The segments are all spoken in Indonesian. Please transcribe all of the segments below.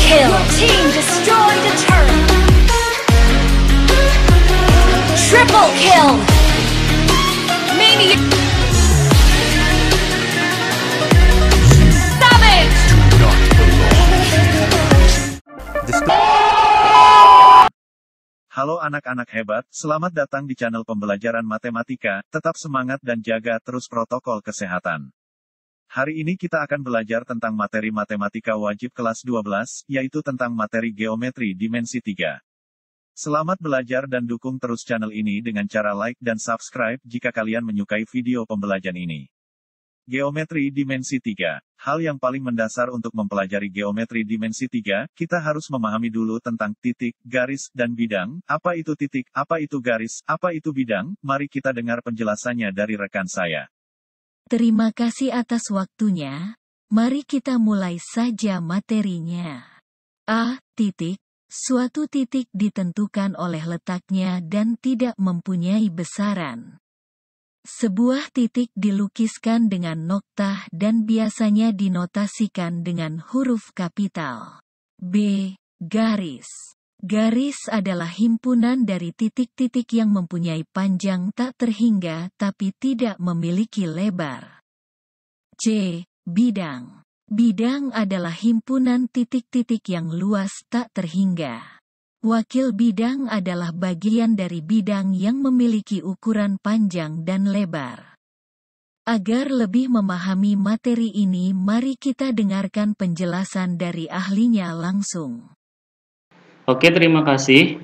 kill. Your team destroyed a turret. Triple kill. Mania. Savage. Halo anak-anak hebat, selamat datang di channel pembelajaran matematika, tetap semangat dan jaga terus protokol kesehatan. Hari ini kita akan belajar tentang materi matematika wajib kelas 12, yaitu tentang materi geometri dimensi 3. Selamat belajar dan dukung terus channel ini dengan cara like dan subscribe jika kalian menyukai video pembelajaran ini. Geometri dimensi 3. Hal yang paling mendasar untuk mempelajari geometri dimensi 3, kita harus memahami dulu tentang titik, garis, dan bidang. Apa itu titik, apa itu garis, apa itu bidang? Mari kita dengar penjelasannya dari rekan saya. Terima kasih atas waktunya. Mari kita mulai saja materinya. A. Titik. Suatu titik ditentukan oleh letaknya dan tidak mempunyai besaran. Sebuah titik dilukiskan dengan noktah dan biasanya dinotasikan dengan huruf kapital. B. Garis. Garis adalah himpunan dari titik-titik yang mempunyai panjang tak terhingga tapi tidak memiliki lebar. C. Bidang. Bidang adalah himpunan titik-titik yang luas tak terhingga. Wakil bidang adalah bagian dari bidang yang memiliki ukuran panjang dan lebar. Agar lebih memahami materi ini, mari kita dengarkan penjelasan dari ahlinya langsung. Oke, terima kasih.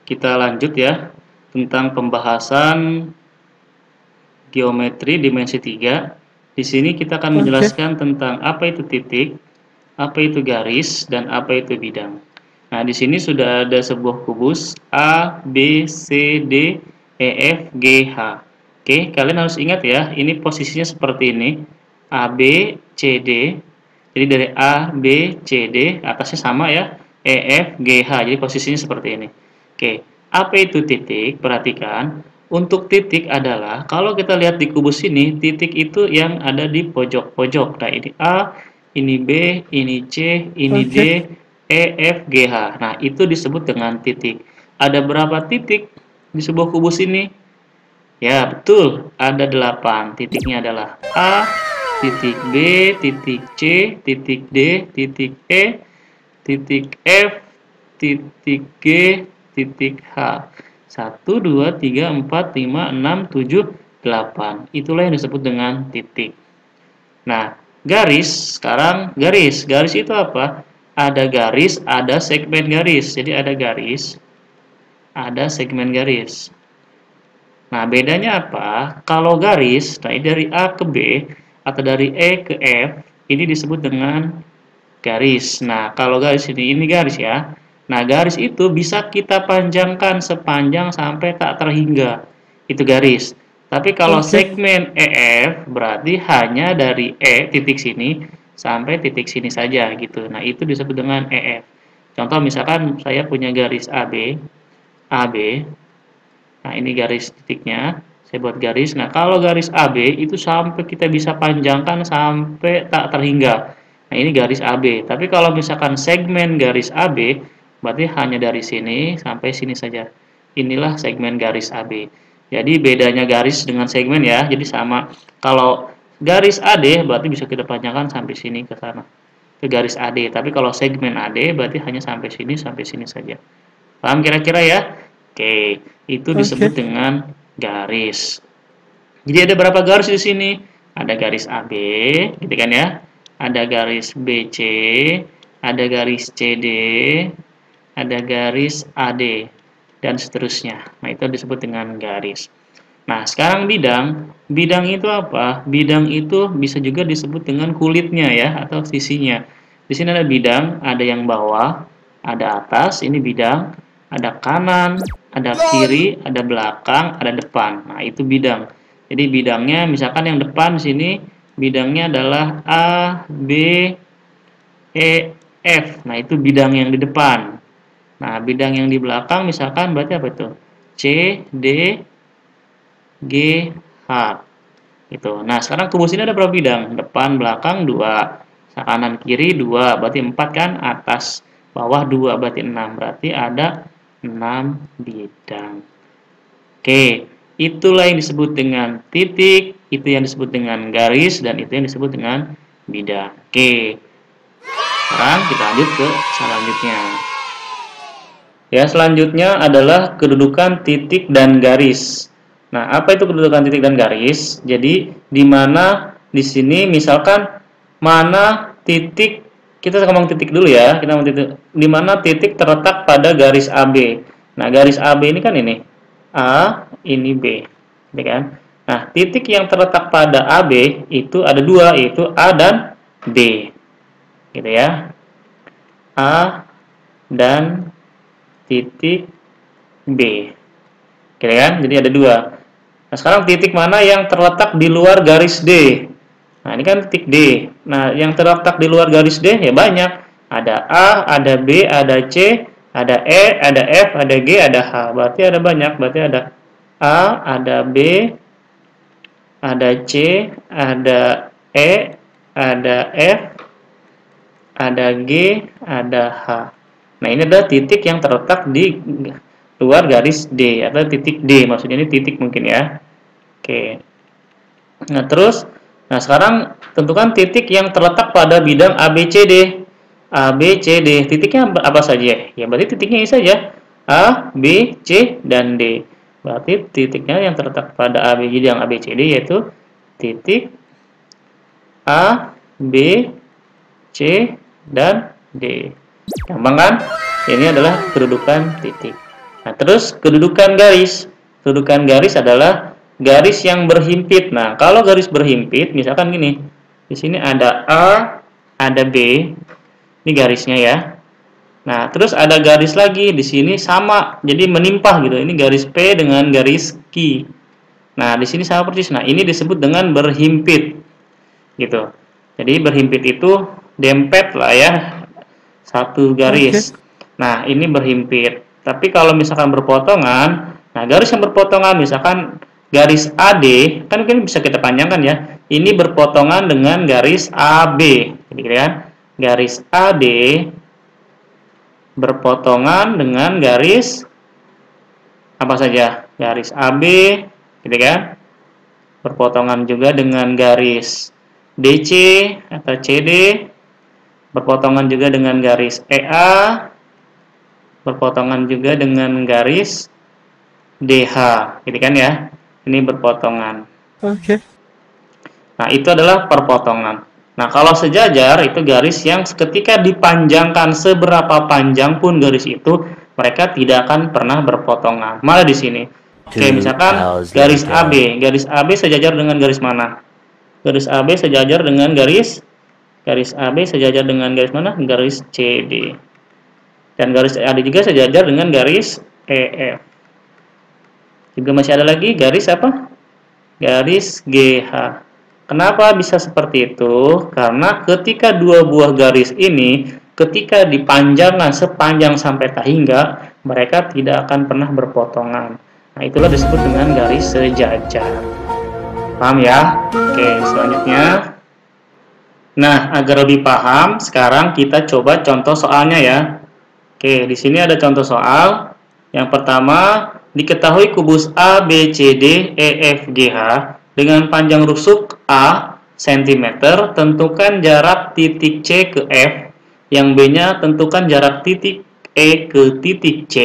Kita lanjut ya, tentang pembahasan geometri dimensi 3. Di sini kita akan menjelaskan tentang apa itu titik, apa itu garis, dan apa itu bidang. Nah, di sini sudah ada sebuah kubus A, B, C, D, E, F, G, H. Oke, kalian harus ingat ya, ini posisinya seperti ini. A, B, C, D. Jadi dari A, B, C, D, atasnya sama ya. E, F, G, H. Jadi posisinya seperti ini. Oke, apa itu titik? Perhatikan. Untuk titik adalah, kalau kita lihat di kubus ini, titik itu yang ada di pojok-pojok. Nah, ini A, ini B, ini C, ini D, E, F, G, H. Nah, itu disebut dengan titik. Ada berapa titik di sebuah kubus ini? Ya, betul. Ada 8. Titiknya adalah A, titik B, titik C, titik D, titik E, titik F, titik G, titik H. 1, 2, 3, 4, 5, 6, 7, 8. Itulah yang disebut dengan titik. Nah, garis, sekarang garis. Garis itu apa? Ada garis, ada segmen garis. Jadi ada garis, ada segmen garis. Nah, bedanya apa? Kalau garis, nah ini dari A ke B, atau dari E ke F, ini disebut dengan garis. Nah, kalau garis ini garis ya. Nah, garis itu bisa kita panjangkan sepanjang sampai tak terhingga. Itu garis. Tapi kalau segmen EF berarti hanya dari E titik sini sampai titik sini saja gitu. Nah, itu disebut dengan EF. Contoh misalkan saya punya garis AB, AB. Nah, ini garis titiknya. Saya buat garis. Nah, kalau garis AB itu sampai kita bisa panjangkan sampai tak terhingga. Nah, ini garis AB. Tapi kalau misalkan segmen garis AB, berarti hanya dari sini sampai sini saja. Inilah segmen garis AB. Jadi bedanya garis dengan segmen ya. Jadi sama. Kalau garis AD berarti bisa kita panjangkan sampai sini ke sana. Ke garis AD. Tapi kalau segmen AD berarti hanya sampai sini saja. Paham kira-kira ya? Oke, itu disebut dengan garis. Jadi ada berapa garis di sini? Ada garis AB, gitu kan ya? Ada garis BC, ada garis CD, ada garis AD, dan seterusnya. Nah, itu disebut dengan garis. Nah, sekarang bidang. Bidang itu apa? Bidang itu bisa juga disebut dengan kulitnya ya, atau sisinya. Di sini ada bidang, ada yang bawah, ada atas, ini bidang, ada kanan, ada kiri, ada belakang, ada depan. Nah, itu bidang. Jadi bidangnya, misalkan yang depan di sini, bidangnya adalah A, B, E, F. Nah, itu bidang yang di depan. Nah, bidang yang di belakang misalkan berarti apa itu? C, D, G, H. Gitu. Nah, sekarang kubus ini ada berapa bidang? Depan, belakang, 2. Kanan, kiri, 2. Berarti 4 kan? Atas, bawah 2 berarti 6. Berarti ada 6 bidang. Oke, itulah yang disebut dengan titik, itu yang disebut dengan garis, dan itu yang disebut dengan bidang. Oke, sekarang kita lanjut ke selanjutnya. Ya, selanjutnya adalah kedudukan titik dan garis. Nah, apa itu kedudukan titik dan garis? Jadi, di mana di sini misalkan mana titik, kita ngomong titik dulu ya, kita ngomong titik, di mana titik terletak pada garis AB. Nah, garis AB ini kan ini A, ini B, gitu kan? Nah, titik yang terletak pada AB itu ada dua, yaitu A dan B, gitu ya. A dan titik B, gitu kan? Jadi ada dua. Nah, sekarang titik mana yang terletak di luar garis D? Nah, ini kan titik D. Nah, yang terletak di luar garis D ya banyak. Ada A, ada B, ada C, ada E, ada F, ada G, ada H. Berarti ada banyak. Berarti ada A, ada B, ada C, ada E, ada F, ada G, ada H. Nah, ini adalah titik yang terletak di luar garis D, atau titik D. Maksudnya ini titik mungkin ya. Oke. Nah, terus, nah sekarang tentukan titik yang terletak pada bidang ABCD. ABCD, titiknya apa saja? Ya, berarti titiknya ini saja. A, B, C, dan D. Berarti titiknya yang terletak pada bidang ABCD yaitu titik A, B, C, dan D. Gampang kan? Ini adalah kedudukan titik. Nah, terus kedudukan garis. Kedudukan garis adalah garis yang berhimpit. Nah, kalau garis berhimpit, misalkan gini. Di sini ada A, ada B. Ini garisnya ya. Nah, terus ada garis lagi di sini sama. Jadi menimpah gitu. Ini garis P dengan garis Q. Nah, di sini sama persis. Nah, ini disebut dengan berhimpit. Gitu. Jadi berhimpit itu dempet lah ya. Satu garis. Nah, ini berhimpit. Tapi kalau misalkan berpotongan, nah garis yang berpotongan misalkan garis AD, kan mungkin bisa kita panjangkan ya. Ini berpotongan dengan garis AB, gitu kan? Garis AD berpotongan dengan garis apa saja? Garis AB, gitu kan? Berpotongan juga dengan garis DC atau CD, berpotongan juga dengan garis EA, berpotongan juga dengan garis DH, gitu kan ya? Ini berpotongan. Oke. Nah, itu adalah perpotongan. Nah, kalau sejajar itu garis yang ketika dipanjangkan seberapa panjang pun garis itu, mereka tidak akan pernah berpotongan. Malah di sini. Oke, misalkan garis AB sejajar dengan garis mana? Garis AB sejajar dengan garis AB sejajar dengan garis mana? Garis CD. Dan garis AD juga sejajar dengan garis EF. Juga masih ada lagi garis apa? Garis GH. Kenapa bisa seperti itu? Karena ketika dua buah garis ini, ketika dipanjangkan sepanjang sampai hingga, mereka tidak akan pernah berpotongan. Nah, itulah disebut dengan garis sejajar. Paham ya? Oke, selanjutnya. Nah, agar lebih paham, sekarang kita coba contoh soalnya ya. Oke, di sini ada contoh soal. Yang pertama, diketahui kubus A, B, C, D, E, F, G, H dengan panjang rusuk A cm, tentukan jarak titik C ke F, yang B-nya tentukan jarak titik E ke titik C,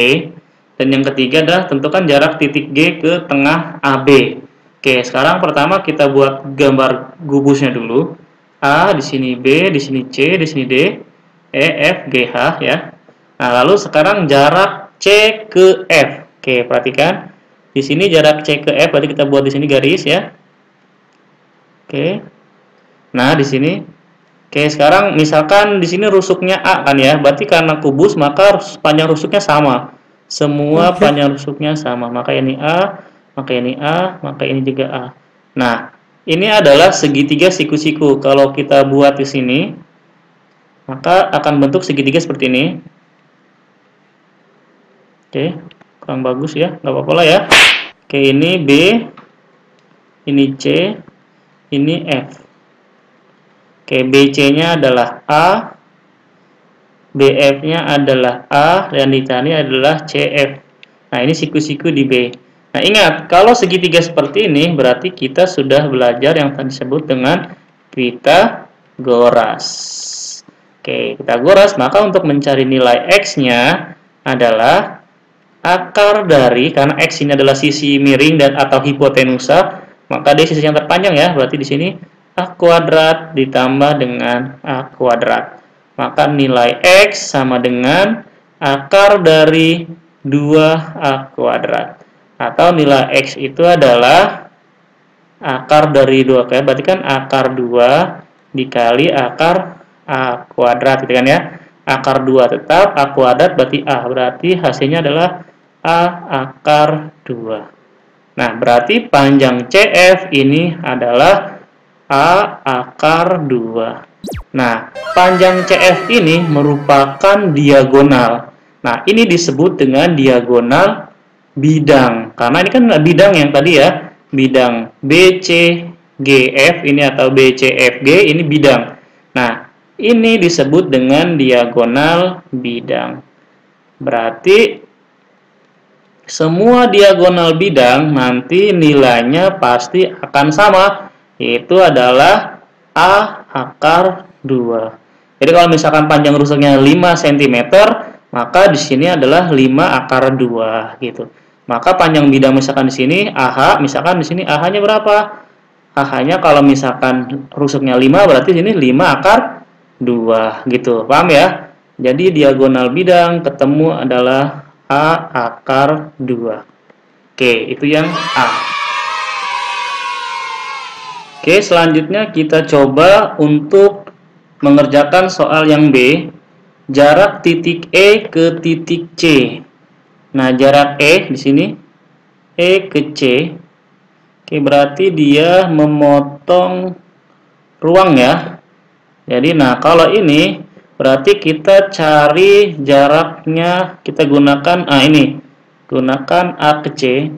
dan yang ketiga adalah tentukan jarak titik G ke tengah AB. Oke, sekarang pertama kita buat gambar gubusnya dulu. A, di sini B, di sini C, di sini D, E, F, G, H ya. Nah, lalu sekarang jarak C ke F. Oke, perhatikan. Di sini jarak C ke F, berarti kita buat di sini garis ya. Oke. Nah, di sini. Oke, sekarang misalkan di sini rusuknya A kan ya. Berarti karena kubus maka panjang rusuknya sama. Semua panjang rusuknya sama. Maka ini A, maka ini A, maka ini juga A. Nah, ini adalah segitiga siku-siku. Kalau kita buat di sini, maka akan bentuk segitiga seperti ini. Oke, kurang bagus ya, nggak apa-apa lah ya. Oke, ini B, ini C, ini F. Oke, BC-nya adalah A, BF-nya adalah A, dan dicari adalah CF. Nah, ini siku-siku di B. Nah, ingat, kalau segitiga seperti ini, berarti kita sudah belajar yang tadi disebut dengan Pythagoras. Oke, Pythagoras, maka untuk mencari nilai X-nya adalah akar dari, karena X ini adalah sisi miring dan atau hipotenusa, maka dia sisi yang terpanjang ya, berarti di sini A kuadrat ditambah dengan A kuadrat. Maka nilai X sama dengan akar dari 2A kuadrat. Atau nilai X itu adalah akar dari 2 kuadrat, berarti kan akar 2 dikali akar A kuadrat, gitu kan ya. Akar 2 tetap, A kuadrat berarti A, berarti hasilnya adalah A akar 2. Nah, berarti panjang CF ini adalah A akar 2. Nah, panjang CF ini merupakan diagonal. Nah, ini disebut dengan diagonal bidang. Karena ini kan bidang yang tadi ya, bidang BCGF ini atau BCFG ini bidang. Nah, ini disebut dengan diagonal bidang. Berarti semua diagonal bidang nanti nilainya pasti akan sama, yaitu adalah A akar 2. Jadi kalau misalkan panjang rusuknya 5 cm, maka di sini adalah 5 akar 2 gitu. Maka panjang bidang misalkan di sini AH, misalkan di sini AH-nya berapa? AH-nya kalau misalkan rusuknya 5, berarti di sini 5 akar 2 gitu. Paham ya? Jadi diagonal bidang ketemu adalah A akar 2. Oke, itu yang A. Oke, selanjutnya kita coba untuk mengerjakan soal yang B, jarak titik E ke titik C. Nah, jarak E di sini, E ke C. Oke, berarti dia memotong ruang ya. Jadi, nah kalau ini berarti kita cari jaraknya, kita gunakan ini, gunakan A ke C.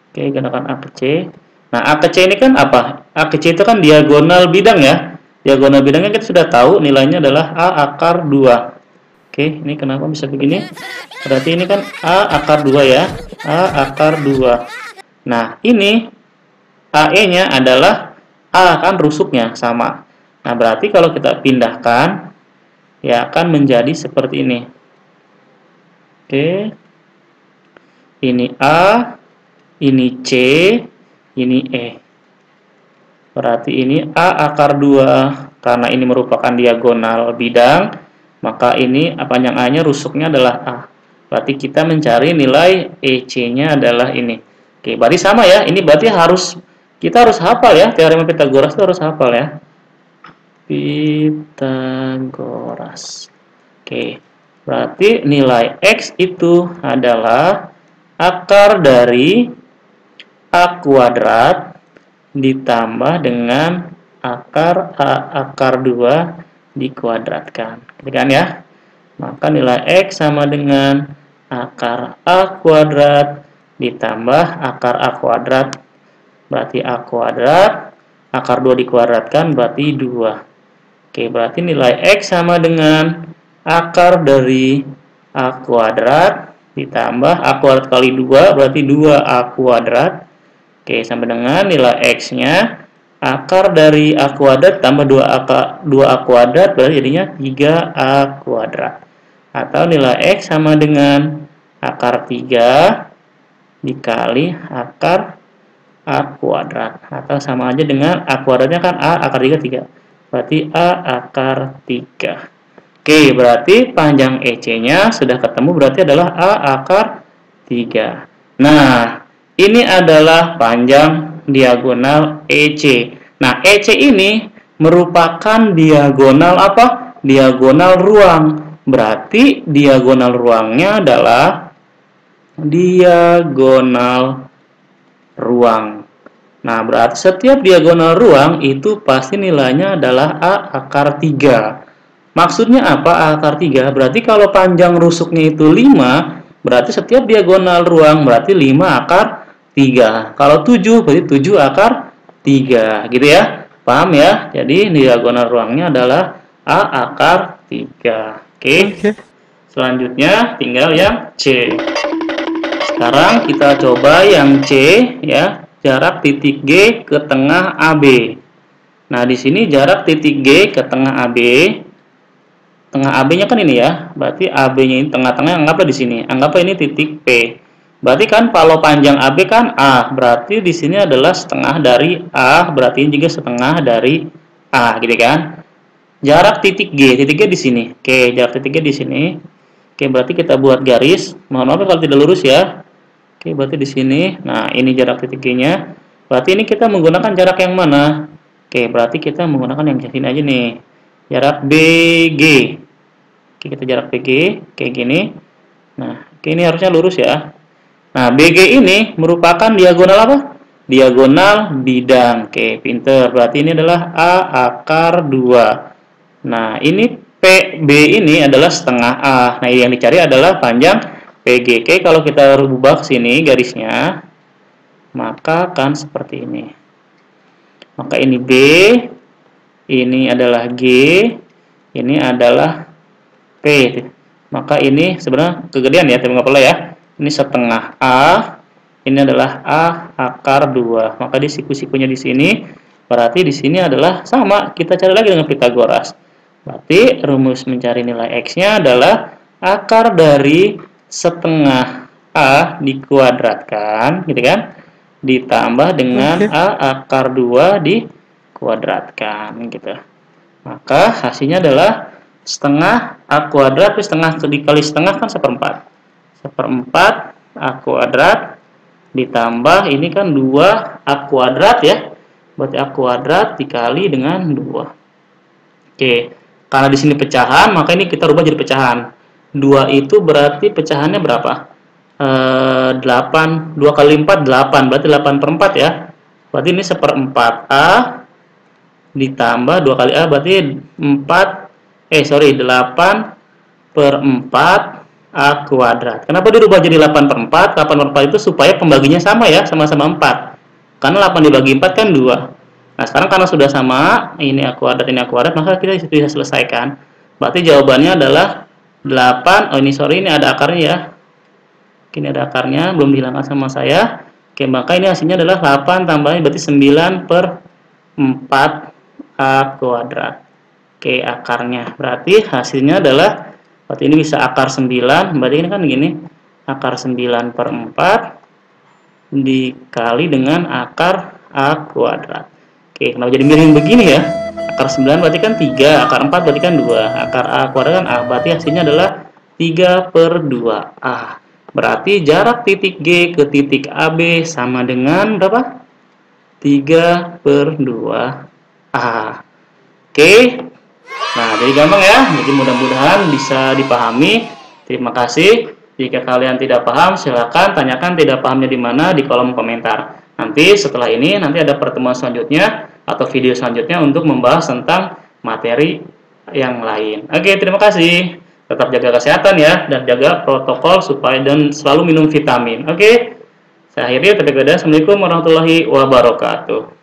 Oke, gunakan A ke C. Nah, A ke C ini kan apa? A ke C itu kan diagonal bidang ya. Diagonal bidangnya kita sudah tahu nilainya adalah A akar 2. Oke, ini kenapa bisa begini? Berarti ini kan A akar 2 ya. A akar 2. Nah, ini AE-nya adalah A kan rusuknya sama. Nah, berarti kalau kita pindahkan ya akan menjadi seperti ini. Oke. Ini A, ini C, ini E. Berarti ini A akar 2. Karena ini merupakan diagonal bidang, maka ini panjang A-nya rusuknya adalah A. Berarti kita mencari nilai EC-nya adalah ini. Oke, berarti sama ya. Ini berarti kita harus hafal ya. Teorema Pythagoras itu harus hafal ya. Pythagoras. Oke, berarti nilai X itu adalah akar dari A kuadrat ditambah dengan akar A akar 2 dikuadratkan. Gitu kan ya? Maka nilai X sama dengan akar A kuadrat ditambah akar A kuadrat. Berarti A kuadrat, akar 2 dikuadratkan berarti 2. Oke, berarti nilai X sama dengan akar dari A kuadrat ditambah A kuadrat kali 2 berarti 2A kuadrat. Oke, sama dengan nilai X-nya akar dari A kuadrat tambah 2A kuadrat berarti jadinya 3A kuadrat. Atau nilai X sama dengan akar 3 dikali akar A kuadrat. Atau sama aja dengan A kuadratnya kan A, akar 3, 3. Berarti A akar 3. Oke, berarti panjang EC-nya sudah ketemu, berarti adalah A akar 3. Nah, ini adalah panjang diagonal EC. Nah, EC ini merupakan diagonal apa? Diagonal ruang. Berarti diagonal ruangnya adalah diagonal ruang. Nah, berarti setiap diagonal ruang itu pasti nilainya adalah A akar 3. Maksudnya apa A akar 3? Berarti kalau panjang rusuknya itu 5, berarti setiap diagonal ruang berarti 5 akar 3. Kalau 7, berarti 7 akar 3. Gitu ya. Paham ya? Jadi diagonal ruangnya adalah A akar 3. Oke. Selanjutnya tinggal yang C. Sekarang kita coba yang C ya, jarak titik G ke tengah AB. Nah, di sini jarak titik G ke tengah AB. Tengah AB-nya kan ini ya. Berarti AB-nya ini tengah-tengah, anggaplah di sini. Anggaplah ini titik P. Berarti kan kalau panjang AB kan A. Berarti di sini adalah setengah dari A, berarti ini juga setengah dari A, gitu kan? Jarak titik G di sini. Oke, jarak titik G di sini. Oke, berarti kita buat garis. Mohon maaf kalau tidak lurus ya. Oke, berarti di sini. Nah, ini jarak titik G-nya. Berarti ini kita menggunakan jarak yang mana? Oke, berarti kita menggunakan yang sini aja nih. Jarak BG. Oke, kita jarak BG kayak gini. Nah, oke, ini harusnya lurus ya. Nah, BG ini merupakan diagonal apa? Diagonal bidang. Oke, pinter. Berarti ini adalah A akar 2. Nah, ini PB ini adalah setengah A. Nah, yang dicari adalah panjang PG. Oke, kalau kita rubah ke sini garisnya, maka akan seperti ini. Maka ini B, ini adalah G, ini adalah P. Maka ini sebenarnya kegedean ya, tapi nggak perlu ya. Ini setengah A, ini adalah A akar 2. Maka di siku-sikunya di sini, berarti di sini adalah sama. Kita cari lagi dengan Pythagoras. Berarti rumus mencari nilai X-nya adalah akar dari setengah A dikuadratkan, gitu kan? Ditambah dengan A akar 2 dikuadratkan, gitu. Maka hasilnya adalah setengah A kuadrat plus setengah dikali setengah kan 1/4. 1/4 A kuadrat ditambah ini kan 2 A kuadrat ya. Berarti A kuadrat dikali dengan 2. Oke. Karena di sini pecahan, maka ini kita rubah jadi pecahan. 2 itu berarti pecahannya berapa? 8. 2 kali 4, 8. Berarti 8/4 ya. Berarti ini 1/4 A ditambah 2 kali A berarti 8/4 A kuadrat. Kenapa dirubah jadi 8/4? 8/4 itu supaya pembaginya sama ya, sama-sama 4. Karena 8 dibagi 4 kan 2. Nah, sekarang karena sudah sama, ini A kuadrat, ini A kuadrat, maka kita bisa selesaikan. Berarti jawabannya adalah 8, ini ada akarnya ya. Ini ada akarnya, belum dihilangkan sama saya. Oke, maka ini hasilnya adalah 8 tambahnya berarti 9/4 A kuadrat. Oke, akarnya. Berarti hasilnya adalah, berarti ini bisa akar 9, berarti ini kan gini, akar 9/4 dikali dengan akar A kuadrat. Oke, kenapa jadi miring begini ya? Akar 9 berarti kan 3, akar 4 berarti kan 2, akar A kuadrat kan A, berarti hasilnya adalah 3/2A. Berarti jarak titik G ke titik AB sama dengan berapa? 3/2A. Oke, nah jadi gampang ya, jadi mudah-mudahan bisa dipahami. Terima kasih. Jika kalian tidak paham, silakan tanyakan tidak pahamnya di mana di kolom komentar. Nanti setelah ini nanti ada pertemuan selanjutnya atau video selanjutnya untuk membahas tentang materi yang lain. Oke, terima kasih. Tetap jaga kesehatan ya dan jaga protokol supaya dan selalu minum vitamin. Oke. Saya akhiri. Assalamualaikum warahmatullahi wabarakatuh.